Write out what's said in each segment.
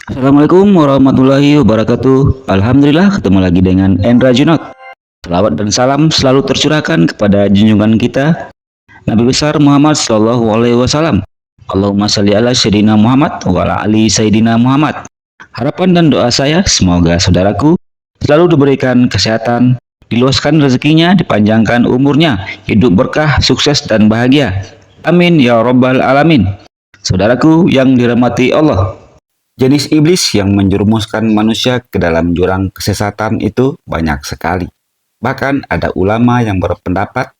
Assalamualaikum warahmatullahi wabarakatuh. Alhamdulillah ketemu lagi dengan Endra Junot. Selawat dan salam selalu tercurahkan kepada junjungan kita Nabi besar Muhammad Shallallahu Alaihi Wasallam. Allahumma salli ala Sayyidina Muhammad wa ala ali Sayyidina Muhammad. Harapan dan doa saya semoga saudaraku selalu diberikan kesehatan, diluaskan rezekinya, dipanjangkan umurnya, hidup berkah, sukses dan bahagia. Amin ya robbal alamin. Saudaraku yang dirahmati Allah. Jenis iblis yang menjerumuskan manusia ke dalam jurang kesesatan itu banyak sekali. Bahkan ada ulama yang berpendapat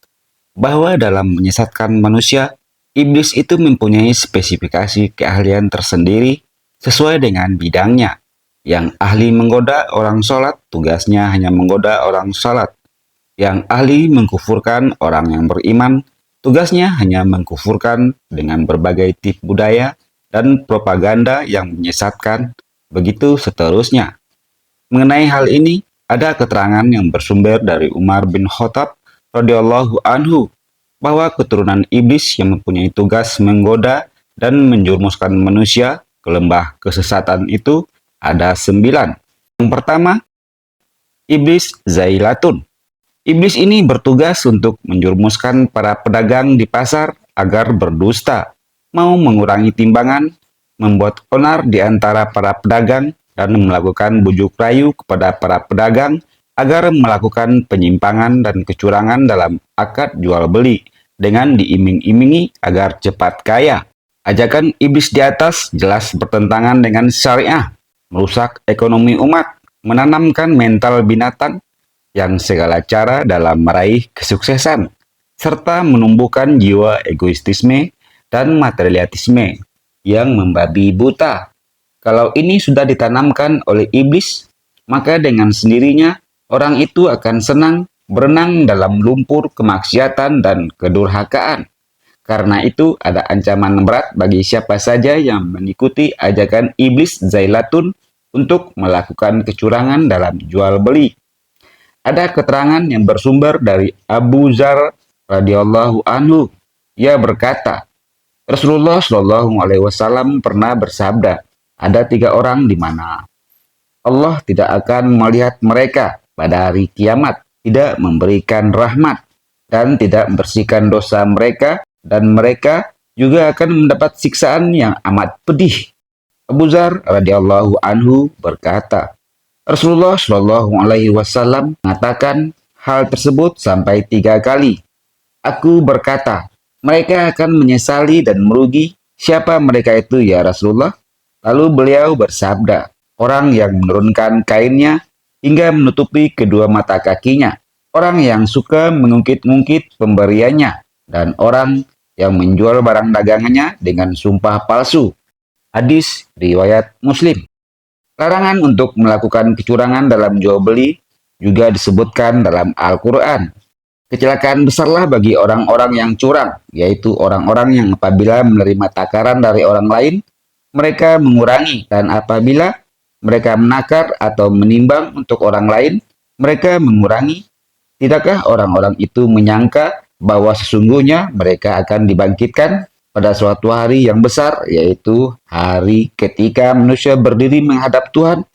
bahwa dalam menyesatkan manusia, iblis itu mempunyai spesifikasi keahlian tersendiri sesuai dengan bidangnya. Yang ahli menggoda orang sholat, tugasnya hanya menggoda orang sholat. Yang ahli mengkufurkan orang yang beriman, tugasnya hanya mengkufurkan dengan berbagai tipu budaya dan propaganda yang menyesatkan, begitu seterusnya. Mengenai hal ini, ada keterangan yang bersumber dari Umar bin Khattab radhiyallahu anhu bahwa keturunan iblis yang mempunyai tugas menggoda dan menjerumuskan manusia ke lembah kesesatan itu ada 9. Yang pertama, iblis Zailatun. Iblis ini bertugas untuk menjerumuskan para pedagang di pasar agar berdusta, mau mengurangi timbangan, membuat onar di antara para pedagang, dan melakukan bujuk rayu kepada para pedagang agar melakukan penyimpangan dan kecurangan dalam akad jual beli dengan diiming-imingi agar cepat kaya. Ajakan iblis di atas jelas bertentangan dengan syariah, merusak ekonomi umat, menanamkan mental binatang yang segala cara dalam meraih kesuksesan, serta menumbuhkan jiwa egoistisme dan materialisme yang membabi buta. Kalau ini sudah ditanamkan oleh iblis, maka dengan sendirinya orang itu akan senang berenang dalam lumpur kemaksiatan dan kedurhakaan. Karena itu ada ancaman berat bagi siapa saja yang mengikuti ajakan iblis Zailatun untuk melakukan kecurangan dalam jual beli. Ada keterangan yang bersumber dari Abu Dzar radhiyallahu anhu. Ia berkata, Rasulullah Shallallahu Alaihi Wasallam pernah bersabda, ada 3 orang di mana Allah tidak akan melihat mereka pada hari kiamat, tidak memberikan rahmat, dan tidak membersihkan dosa mereka, dan mereka juga akan mendapat siksaan yang amat pedih. Abu Dzar radhiyallahu anhu berkata, Rasulullah Shallallahu Alaihi Wasallam mengatakan hal tersebut sampai 3 kali. Aku berkata, mereka akan menyesali dan merugi. Siapa mereka itu ya Rasulullah? Lalu beliau bersabda, orang yang menurunkan kainnya hingga menutupi kedua mata kakinya, orang yang suka mengungkit-ungkit pemberiannya, dan orang yang menjual barang dagangannya dengan sumpah palsu. Hadis riwayat Muslim. Larangan untuk melakukan kecurangan dalam jual beli juga disebutkan dalam Al-Quran. Kecelakaan besarlah bagi orang-orang yang curang, yaitu orang-orang yang apabila menerima takaran dari orang lain, mereka mengurangi, dan apabila mereka menakar atau menimbang untuk orang lain, mereka mengurangi. Tidakkah orang-orang itu menyangka bahwa sesungguhnya mereka akan dibangkitkan pada suatu hari yang besar, yaitu hari ketika manusia berdiri menghadap Tuhan?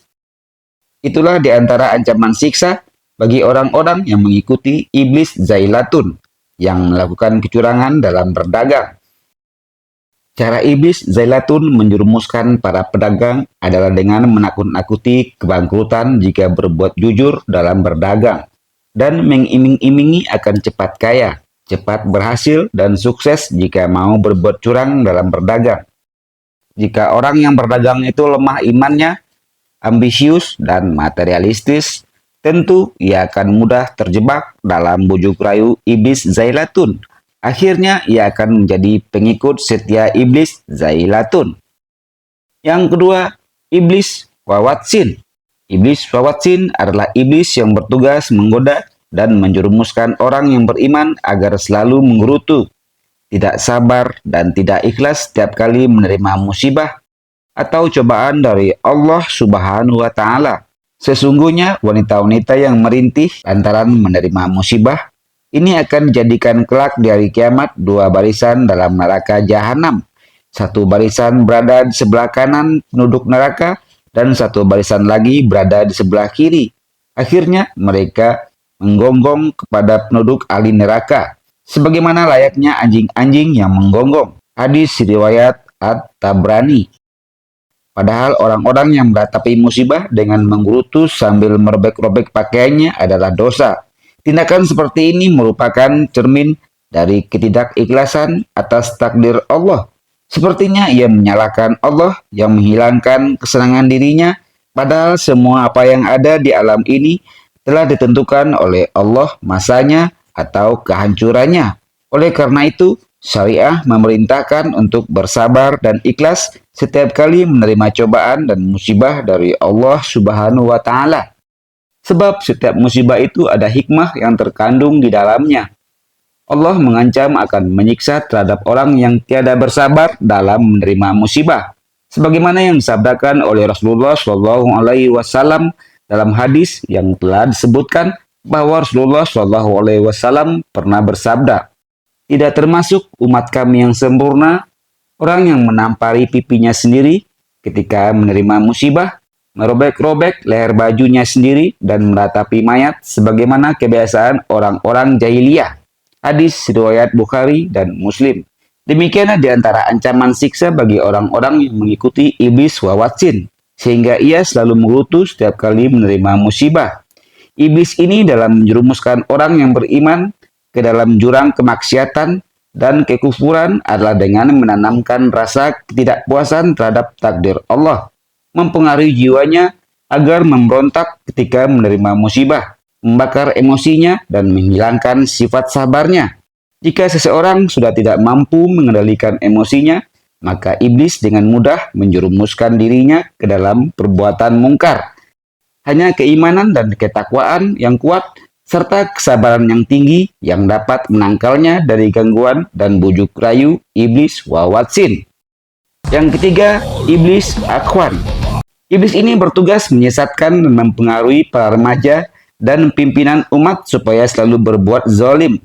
Itulah di antara ancaman siksa bagi orang-orang yang mengikuti iblis Zailatun yang melakukan kecurangan dalam berdagang. Cara iblis Zailatun menjerumuskan para pedagang adalah dengan menakut-nakuti kebangkrutan jika berbuat jujur dalam berdagang dan mengiming-imingi akan cepat kaya, cepat berhasil dan sukses jika mau berbuat curang dalam berdagang. Jika orang yang berdagang itu lemah imannya, ambisius dan materialistis, tentu ia akan mudah terjebak dalam bujuk rayu iblis Zailatun. Akhirnya ia akan menjadi pengikut setia iblis Zailatun. Yang kedua, iblis Wawatsin. Iblis Wawatsin adalah iblis yang bertugas menggoda dan menjerumuskan orang yang beriman agar selalu menggerutu, tidak sabar dan tidak ikhlas setiap kali menerima musibah atau cobaan dari Allah Subhanahu wa Ta'ala. Sesungguhnya wanita-wanita yang merintih lantaran menerima musibah ini akan dijadikan kelak di hari kiamat 2 barisan dalam neraka jahanam. 1 barisan berada di sebelah kanan penduduk neraka dan satu barisan lagi berada di sebelah kiri. Akhirnya mereka menggonggong kepada penduduk ahli neraka, sebagaimana layaknya anjing-anjing yang menggonggong. Hadis riwayat At-Tabrani. Padahal orang-orang yang meratapi musibah dengan menggerutu sambil merobek-robek pakaiannya adalah dosa. Tindakan seperti ini merupakan cermin dari ketidakikhlasan atas takdir Allah. Sepertinya ia menyalahkan Allah yang menghilangkan kesenangan dirinya, padahal semua apa yang ada di alam ini telah ditentukan oleh Allah masanya atau kehancurannya. Oleh karena itu, syariah memerintahkan untuk bersabar dan ikhlas setiap kali menerima cobaan dan musibah dari Allah Subhanahu wa Ta'ala. Sebab setiap musibah itu ada hikmah yang terkandung di dalamnya. Allah mengancam akan menyiksa terhadap orang yang tiada bersabar dalam menerima musibah, sebagaimana yang disabdakan oleh Rasulullah Shallallahu Alaihi Wasallam dalam hadis yang telah disebutkan bahwa Rasulullah Shallallahu Alaihi Wasallam pernah bersabda, "Tidak termasuk umat kami yang sempurna orang yang menampari pipinya sendiri ketika menerima musibah, merobek-robek leher bajunya sendiri dan meratapi mayat sebagaimana kebiasaan orang-orang jahiliyah." Hadis riwayat Bukhari dan Muslim. Demikianlah di antara ancaman siksa bagi orang-orang yang mengikuti iblis wawatsin, sehingga ia selalu menggerutu setiap kali menerima musibah. Iblis ini dalam menjerumuskan orang yang beriman ke dalam jurang kemaksiatan dan kekufuran adalah dengan menanamkan rasa ketidakpuasan terhadap takdir Allah, mempengaruhi jiwanya agar memberontak ketika menerima musibah, membakar emosinya, dan menghilangkan sifat sabarnya. Jika seseorang sudah tidak mampu mengendalikan emosinya, maka iblis dengan mudah menjerumuskan dirinya ke dalam perbuatan mungkar. Hanya keimanan dan ketakwaan yang kuat serta kesabaran yang tinggi yang dapat menangkalnya dari gangguan dan bujuk rayu iblis wawatsin. Yang ketiga, iblis akhwan. Iblis ini bertugas menyesatkan dan mempengaruhi para remaja dan pimpinan umat supaya selalu berbuat zalim,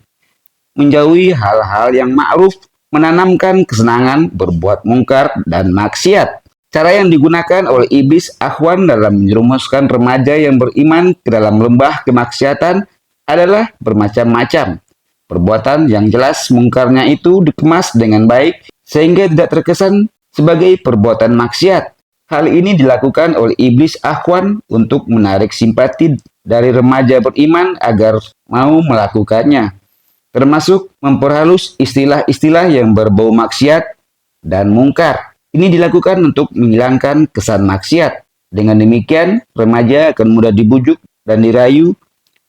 menjauhi hal-hal yang ma'ruf, menanamkan kesenangan berbuat mungkar dan maksiat. Cara yang digunakan oleh iblis akhwan dalam menjerumuskan remaja yang beriman ke dalam lembah kemaksiatan adalah bermacam-macam. Perbuatan yang jelas mungkarnya itu dikemas dengan baik sehingga tidak terkesan sebagai perbuatan maksiat. Hal ini dilakukan oleh iblis akhwan untuk menarik simpati dari remaja beriman agar mau melakukannya, termasuk memperhalus istilah-istilah yang berbau maksiat dan mungkar. Ini dilakukan untuk menghilangkan kesan maksiat. Dengan demikian, remaja akan mudah dibujuk dan dirayu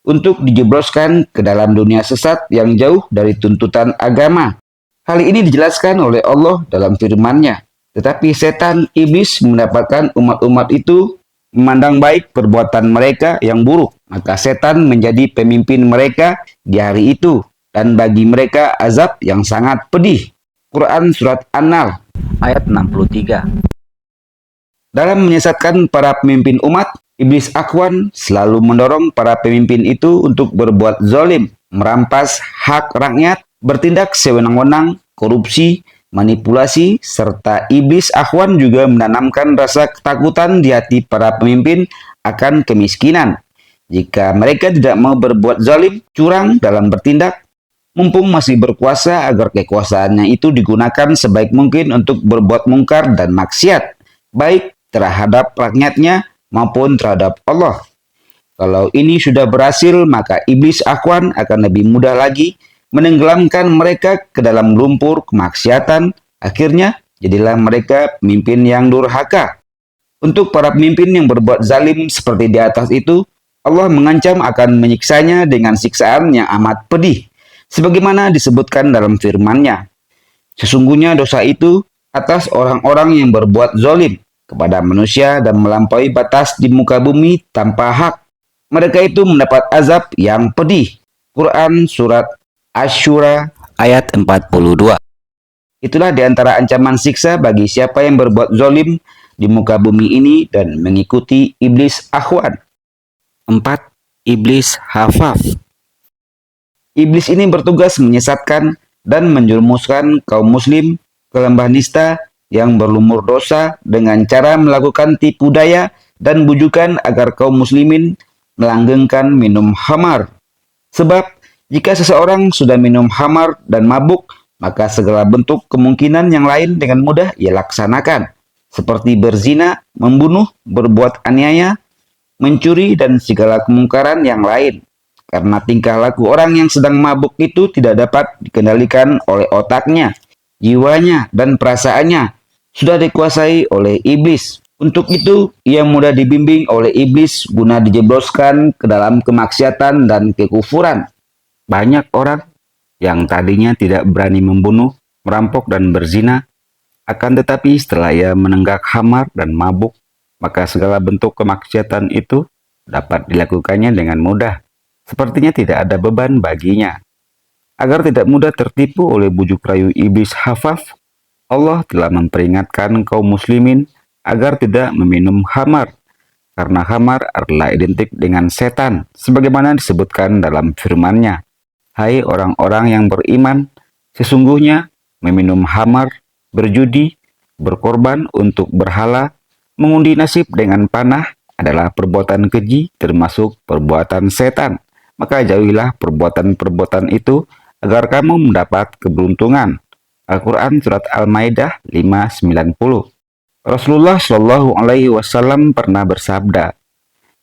untuk dijebloskan ke dalam dunia sesat yang jauh dari tuntutan agama. Hal ini dijelaskan oleh Allah dalam firman-Nya. Tetapi setan iblis mendapatkan umat-umat itu memandang baik perbuatan mereka yang buruk, maka setan menjadi pemimpin mereka di hari itu, dan bagi mereka azab yang sangat pedih. Quran Surat An-Nahl ayat 63. Dalam menyesatkan para pemimpin umat, iblis akhwan selalu mendorong para pemimpin itu untuk berbuat zalim, merampas hak rakyat, bertindak sewenang-wenang, korupsi, manipulasi, serta iblis akhwan juga menanamkan rasa ketakutan di hati para pemimpin akan kemiskinan. Jika mereka tidak mau berbuat zalim, curang dalam bertindak, mumpung masih berkuasa agar kekuasaannya itu digunakan sebaik mungkin untuk berbuat mungkar dan maksiat, baik terhadap rakyatnya maupun terhadap Allah. Kalau ini sudah berhasil, maka iblis akhwan akan lebih mudah lagi menenggelamkan mereka ke dalam lumpur kemaksiatan. Akhirnya, jadilah mereka pemimpin yang durhaka. Untuk para pemimpin yang berbuat zalim seperti di atas itu, Allah mengancam akan menyiksanya dengan siksaan yang amat pedih, sebagaimana disebutkan dalam firman-Nya. Sesungguhnya dosa itu atas orang-orang yang berbuat zalim kepada manusia dan melampaui batas di muka bumi tanpa hak. Mereka itu mendapat azab yang pedih. Quran Surat Asy-Syura ayat 42. Itulah di antara ancaman siksa bagi siapa yang berbuat zalim di muka bumi ini dan mengikuti iblis akhwan. 4. Iblis hafaf. Iblis ini bertugas menyesatkan dan menjerumuskan kaum muslim ke lembah nista yang berlumur dosa dengan cara melakukan tipu daya dan bujukan agar kaum muslimin melanggengkan minum khamar. Sebab jika seseorang sudah minum khamar dan mabuk, maka segala bentuk kemungkinan yang lain dengan mudah ia laksanakan, seperti berzina, membunuh, berbuat aniaya, mencuri, dan segala kemungkaran yang lain. Karena tingkah laku orang yang sedang mabuk itu tidak dapat dikendalikan oleh otaknya, jiwanya, dan perasaannya, sudah dikuasai oleh iblis. Untuk itu, ia mudah dibimbing oleh iblis guna dijebloskan ke dalam kemaksiatan dan kekufuran. Banyak orang yang tadinya tidak berani membunuh, merampok, dan berzina, akan tetapi setelah ia menenggak khamar dan mabuk, maka segala bentuk kemaksiatan itu dapat dilakukannya dengan mudah. Sepertinya tidak ada beban baginya. Agar tidak mudah tertipu oleh bujuk rayu iblis hafaf, Allah telah memperingatkan kaum muslimin agar tidak meminum khamar, karena khamar adalah identik dengan setan, sebagaimana disebutkan dalam firman-Nya. Hai orang-orang yang beriman, sesungguhnya meminum khamar, berjudi, berkorban untuk berhala, mengundi nasib dengan panah adalah perbuatan keji termasuk perbuatan setan. Maka jauhilah perbuatan-perbuatan itu agar kamu mendapat keberuntungan. Al-Quran Surat Al-Maidah 5:90. Rasulullah Shallallahu Alaihi Wasallam pernah bersabda,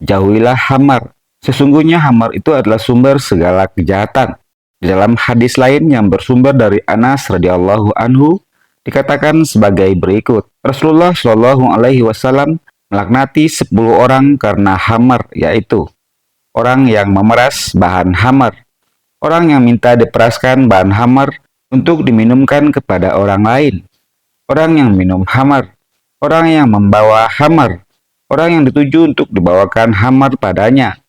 jauhilah hamar. Sesungguhnya hamar itu adalah sumber segala kejahatan. Di dalam hadis lain yang bersumber dari Anas radhiyallahu anhu dikatakan sebagai berikut. Rasulullah Shallallahu Alaihi Wasallam melaknati 10 orang karena hamar, yaitu orang yang memeras bahan hamar, orang yang minta diperaskan bahan hamar untuk diminumkan kepada orang lain, orang yang minum hamar, orang yang membawa hamar, orang yang dituju untuk dibawakan hamar padanya,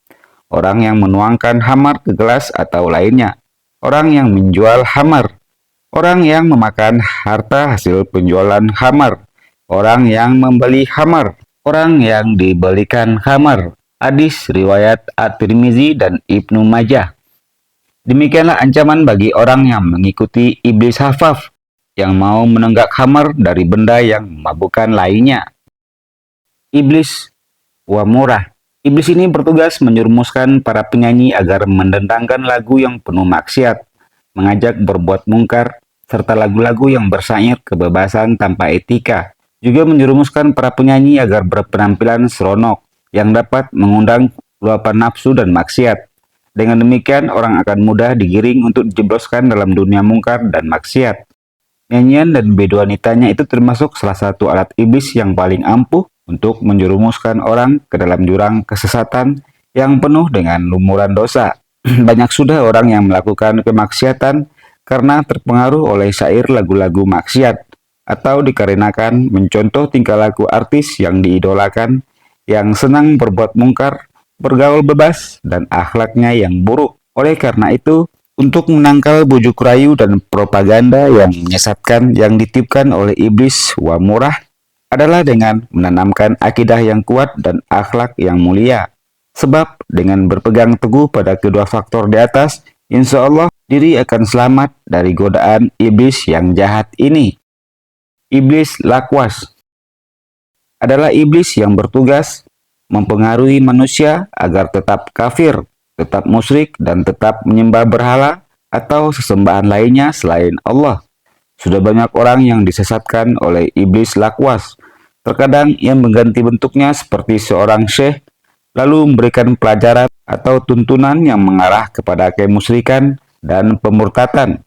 orang yang menuangkan hamar ke gelas atau lainnya, orang yang menjual hamar, orang yang memakan harta hasil penjualan hamar, orang yang membeli hamar, orang yang dibelikan hamar. Hadis riwayat At-Tirmizi dan Ibnu Majah. Demikianlah ancaman bagi orang yang mengikuti iblis hafaf yang mau menenggak khamar dari benda yang memabukkan lainnya. Iblis wa murah. Iblis ini bertugas menyerumuskan para penyanyi agar mendendangkan lagu yang penuh maksiat, mengajak berbuat mungkar, serta lagu-lagu yang bersair kebebasan tanpa etika. Juga menyerumuskan para penyanyi agar berpenampilan seronok yang dapat mengundang luapan nafsu dan maksiat. Dengan demikian, orang akan mudah digiring untuk dijebloskan dalam dunia mungkar dan maksiat. Nyanyian dan beduanitanya itu termasuk salah satu alat iblis yang paling ampuh untuk menjerumuskan orang ke dalam jurang kesesatan yang penuh dengan lumuran dosa. Banyak sudah orang yang melakukan kemaksiatan karena terpengaruh oleh syair lagu-lagu maksiat, atau dikarenakan mencontoh tingkah laku artis yang diidolakan, yang senang berbuat mungkar, bergaul bebas, dan akhlaknya yang buruk. Oleh karena itu, untuk menangkal bujuk rayu dan propaganda yang menyesatkan yang ditiupkan oleh iblis wa murah adalah dengan menanamkan akidah yang kuat dan akhlak yang mulia. Sebab dengan berpegang teguh pada kedua faktor di atas, insya Allah diri akan selamat dari godaan iblis yang jahat ini. Iblis lakwas adalah iblis yang bertugas mempengaruhi manusia agar tetap kafir, tetap musyrik, dan tetap menyembah berhala atau sesembahan lainnya selain Allah. Sudah banyak orang yang disesatkan oleh iblis lakwas. Terkadang ia mengganti bentuknya seperti seorang syekh, lalu memberikan pelajaran atau tuntunan yang mengarah kepada kemusyrikan dan pemurtatan,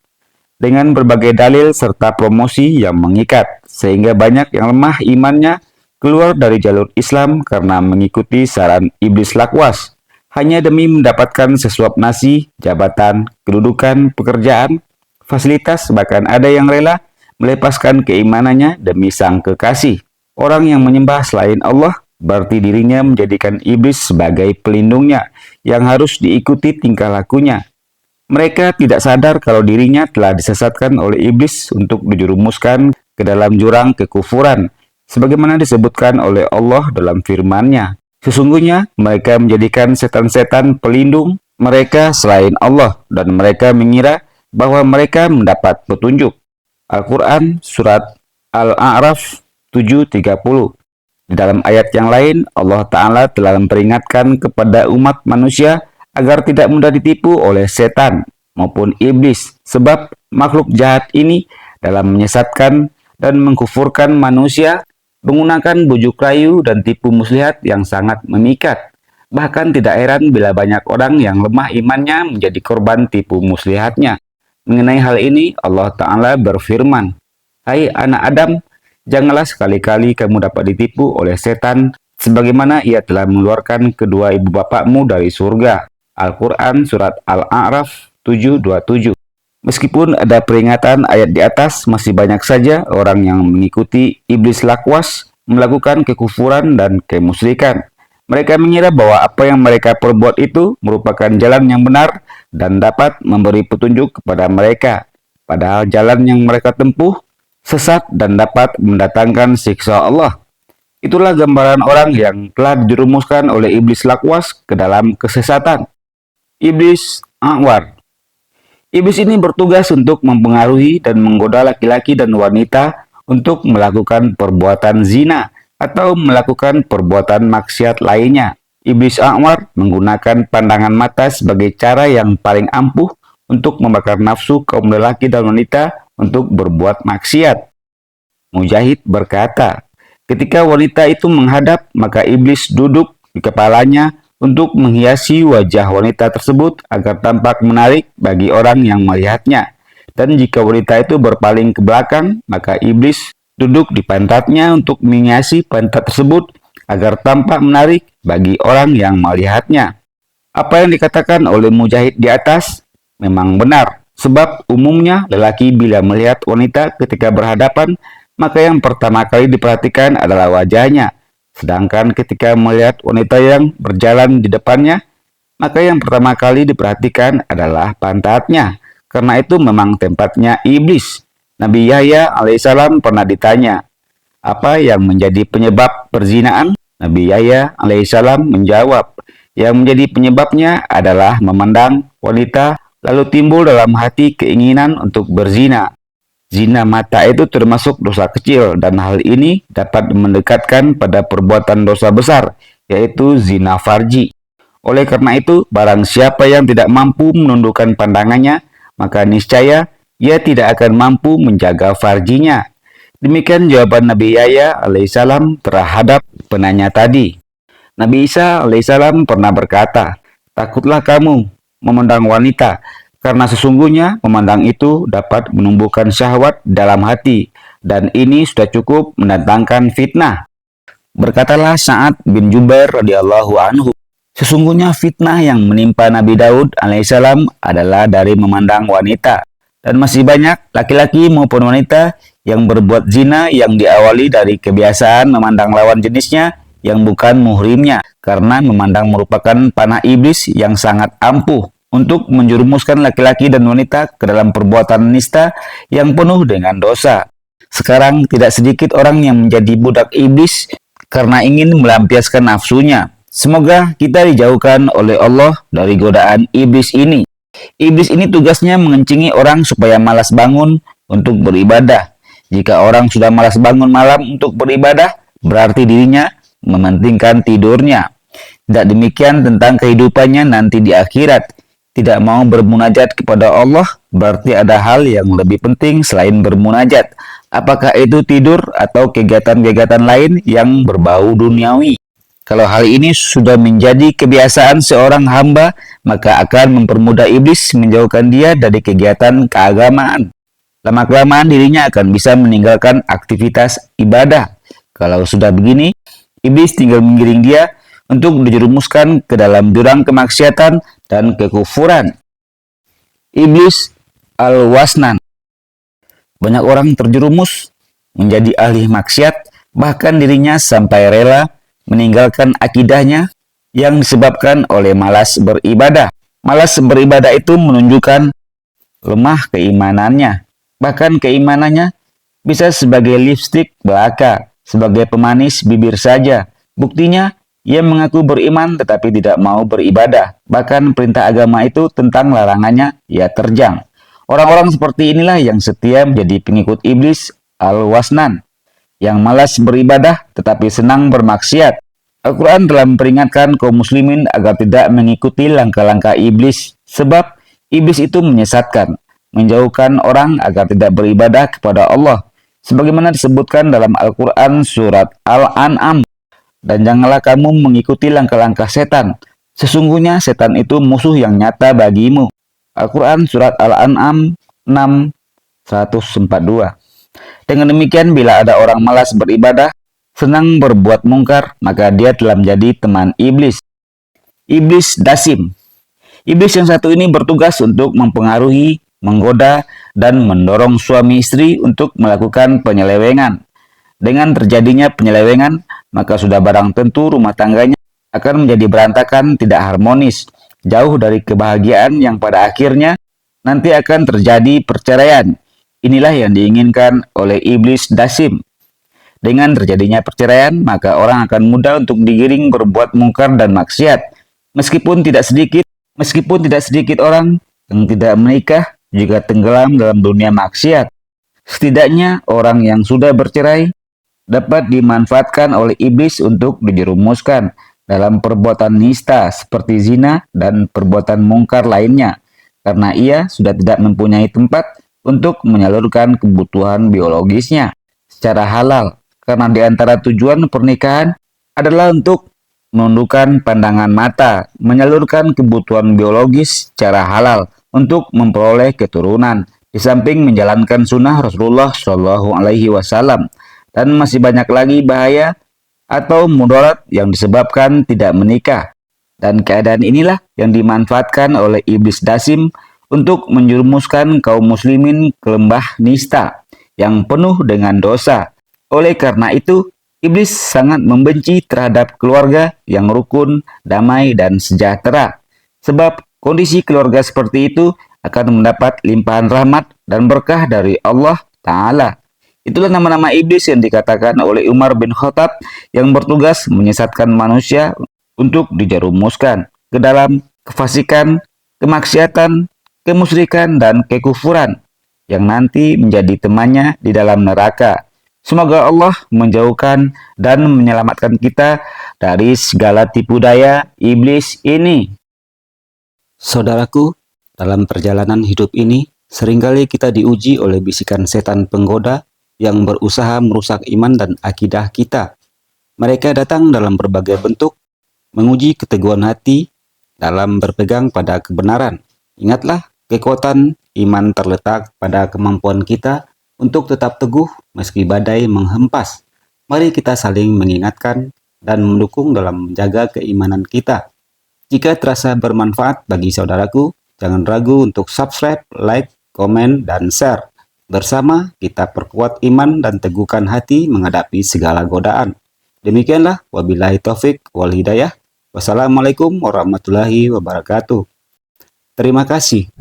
dengan berbagai dalil serta promosi yang mengikat, sehingga banyak yang lemah imannya keluar dari jalur Islam karena mengikuti saran iblis lakwas, hanya demi mendapatkan sesuap nasi, jabatan, kedudukan, pekerjaan, fasilitas, bahkan ada yang rela melepaskan keimanannya demi sang kekasih. Orang yang menyembah selain Allah berarti dirinya menjadikan iblis sebagai pelindungnya yang harus diikuti tingkah lakunya. Mereka tidak sadar kalau dirinya telah disesatkan oleh iblis untuk dijerumuskan ke dalam jurang kekufuran, sebagaimana disebutkan oleh Allah dalam firman-Nya. Sesungguhnya mereka menjadikan setan-setan pelindung mereka selain Allah, dan mereka mengira bahwa mereka mendapat petunjuk. Al-Quran Surat Al-A'raf 7:30. Di dalam ayat yang lain, Allah Ta'ala telah memperingatkan kepada umat manusia agar tidak mudah ditipu oleh setan maupun iblis, sebab makhluk jahat ini dalam menyesatkan dan mengkufurkan manusia menggunakan bujuk rayu dan tipu muslihat yang sangat memikat. Bahkan tidak heran bila banyak orang yang lemah imannya menjadi korban tipu muslihatnya. Mengenai hal ini, Allah Ta'ala berfirman, "Hai anak Adam, janganlah sekali-kali kamu dapat ditipu oleh setan, sebagaimana ia telah mengeluarkan kedua ibu bapakmu dari surga." Al-Quran Surat Al-A'raf 7:27. Meskipun ada peringatan ayat di atas, masih banyak saja orang yang mengikuti iblis lakwas, melakukan kekufuran dan kemusyrikan. Mereka mengira bahwa apa yang mereka perbuat itu merupakan jalan yang benar dan dapat memberi petunjuk kepada mereka. Padahal jalan yang mereka tempuh sesat dan dapat mendatangkan siksa Allah. Itulah gambaran orang yang telah dijerumuskan oleh iblis lakwas ke dalam kesesatan. Iblis A'war. Iblis ini bertugas untuk mempengaruhi dan menggoda laki-laki dan wanita untuk melakukan perbuatan zina atau melakukan perbuatan maksiat lainnya. Iblis A'war menggunakan pandangan mata sebagai cara yang paling ampuh untuk membakar nafsu kaum lelaki dan wanita untuk berbuat maksiat. Mujahid berkata, ketika wanita itu menghadap, maka iblis duduk di kepalanya untuk menghiasi wajah wanita tersebut agar tampak menarik bagi orang yang melihatnya. Dan jika wanita itu berpaling ke belakang, maka iblis duduk di pantatnya untuk menghiasi pantat tersebut agar tampak menarik bagi orang yang melihatnya. Apa yang dikatakan oleh Mujahid di atas memang benar, sebab umumnya lelaki bila melihat wanita ketika berhadapan, maka yang pertama kali diperhatikan adalah wajahnya. Sedangkan ketika melihat wanita yang berjalan di depannya, maka yang pertama kali diperhatikan adalah pantatnya. Karena itu memang tempatnya iblis. Nabi Yahya alaihissalam pernah ditanya, apa yang menjadi penyebab perzinaan? Nabi Yahya alaihissalam menjawab, yang menjadi penyebabnya adalah memandang wanita lalu timbul dalam hati keinginan untuk berzina. Zina mata itu termasuk dosa kecil dan hal ini dapat mendekatkan pada perbuatan dosa besar, yaitu zina farji. Oleh karena itu, barang siapa yang tidak mampu menundukkan pandangannya, maka niscaya ia tidak akan mampu menjaga farjinya. Demikian jawaban Nabi Yahya alaihissalam terhadap penanya tadi. Nabi Isa alaihissalam pernah berkata, takutlah kamu memandang wanita, karena sesungguhnya memandang itu dapat menumbuhkan syahwat dalam hati, dan ini sudah cukup mendatangkan fitnah. Berkatalah Sa'ad bin Jubair radhiyallahu anhu, sesungguhnya fitnah yang menimpa Nabi Daud alaihissalam adalah dari memandang wanita. Dan masih banyak laki-laki maupun wanita yang berbuat zina yang diawali dari kebiasaan memandang lawan jenisnya yang bukan muhrimnya, karena memandang merupakan panah iblis yang sangat ampuh untuk menjerumuskan laki-laki dan wanita ke dalam perbuatan nista yang penuh dengan dosa. Sekarang tidak sedikit orang yang menjadi budak iblis karena ingin melampiaskan nafsunya. Semoga kita dijauhkan oleh Allah dari godaan iblis ini. Iblis ini tugasnya mengencingi orang supaya malas bangun untuk beribadah. Jika orang sudah malas bangun malam untuk beribadah, berarti dirinya mementingkan tidurnya. Tidak demikian tentang kehidupannya nanti di akhirat. Tidak mau bermunajat kepada Allah, berarti ada hal yang lebih penting selain bermunajat. Apakah itu tidur atau kegiatan-kegiatan lain yang berbau duniawi? Kalau hal ini sudah menjadi kebiasaan seorang hamba, maka akan mempermudah iblis menjauhkan dia dari kegiatan keagamaan. Lama-kelamaan dirinya akan bisa meninggalkan aktivitas ibadah. Kalau sudah begini, iblis tinggal menggiring dia untuk dijerumuskan ke dalam jurang kemaksiatan dan kekufuran. Iblis al-wasnan. Banyak orang terjerumus menjadi ahli maksiat, bahkan dirinya sampai rela meninggalkan akidahnya yang disebabkan oleh malas beribadah. Malas beribadah itu menunjukkan lemah keimanannya. Bahkan keimanannya bisa sebagai lipstik belaka, sebagai pemanis bibir saja. Buktinya, ia mengaku beriman tetapi tidak mau beribadah. Bahkan perintah agama itu tentang larangannya ia terjang. Orang-orang seperti inilah yang setia menjadi pengikut iblis Al-Wasnan, yang malas beribadah tetapi senang bermaksiat. Al-Quran telah memperingatkan kaum muslimin agar tidak mengikuti langkah-langkah iblis, sebab iblis itu menyesatkan, menjauhkan orang agar tidak beribadah kepada Allah. Sebagaimana disebutkan dalam Al-Quran surat Al-An'am, dan janganlah kamu mengikuti langkah-langkah setan. Sesungguhnya setan itu musuh yang nyata bagimu. Al-Quran surat Al-An'am 6, 142. Dengan demikian, bila ada orang malas beribadah, senang berbuat mungkar, maka dia telah menjadi teman iblis. Iblis Dasim. Iblis yang satu ini bertugas untuk mempengaruhi, menggoda, dan mendorong suami istri untuk melakukan penyelewengan. Dengan terjadinya penyelewengan, maka sudah barang tentu rumah tangganya akan menjadi berantakan, tidak harmonis, jauh dari kebahagiaan yang pada akhirnya nanti akan terjadi perceraian. Inilah yang diinginkan oleh iblis Dasim. Dengan terjadinya perceraian, maka orang akan mudah untuk digiring berbuat mungkar dan maksiat. Meskipun tidak sedikit orang yang tidak menikah juga tenggelam dalam dunia maksiat. Setidaknya orang yang sudah bercerai dapat dimanfaatkan oleh iblis untuk dijerumuskan dalam perbuatan nista seperti zina dan perbuatan mungkar lainnya, karena ia sudah tidak mempunyai tempat untuk menyalurkan kebutuhan biologisnya secara halal, karena di antara tujuan pernikahan adalah untuk menundukkan pandangan mata, menyalurkan kebutuhan biologis secara halal untuk memperoleh keturunan, di samping menjalankan sunnah Rasulullah Shallallahu Alaihi Wasallam. Dan masih banyak lagi bahaya atau mudarat yang disebabkan tidak menikah. Dan keadaan inilah yang dimanfaatkan oleh iblis Dasim untuk menjerumuskan kaum muslimin ke lembah nista yang penuh dengan dosa. Oleh karena itu, iblis sangat membenci terhadap keluarga yang rukun, damai, dan sejahtera. Sebab kondisi keluarga seperti itu akan mendapat limpahan rahmat dan berkah dari Allah Ta'ala. Itulah nama-nama iblis yang dikatakan oleh Umar bin Khattab yang bertugas menyesatkan manusia untuk dijerumuskan ke dalam kefasikan, kemaksiatan, kemusyrikan, dan kekufuran yang nanti menjadi temannya di dalam neraka. Semoga Allah menjauhkan dan menyelamatkan kita dari segala tipu daya iblis ini. Saudaraku, dalam perjalanan hidup ini, seringkali kita diuji oleh bisikan setan penggoda yang berusaha merusak iman dan akidah kita. Mereka datang dalam berbagai bentuk, menguji keteguhan hati dalam berpegang pada kebenaran. Ingatlah, kekuatan iman terletak pada kemampuan kita untuk tetap teguh meski badai menghempas. Mari kita saling mengingatkan dan mendukung dalam menjaga keimanan kita. Jika terasa bermanfaat bagi saudaraku, jangan ragu untuk subscribe, like, komen, dan share. Bersama kita perkuat iman dan teguhkan hati menghadapi segala godaan. Demikianlah, wabillahi taufik wal hidayah. Wassalamualaikum warahmatullahi wabarakatuh. Terima kasih.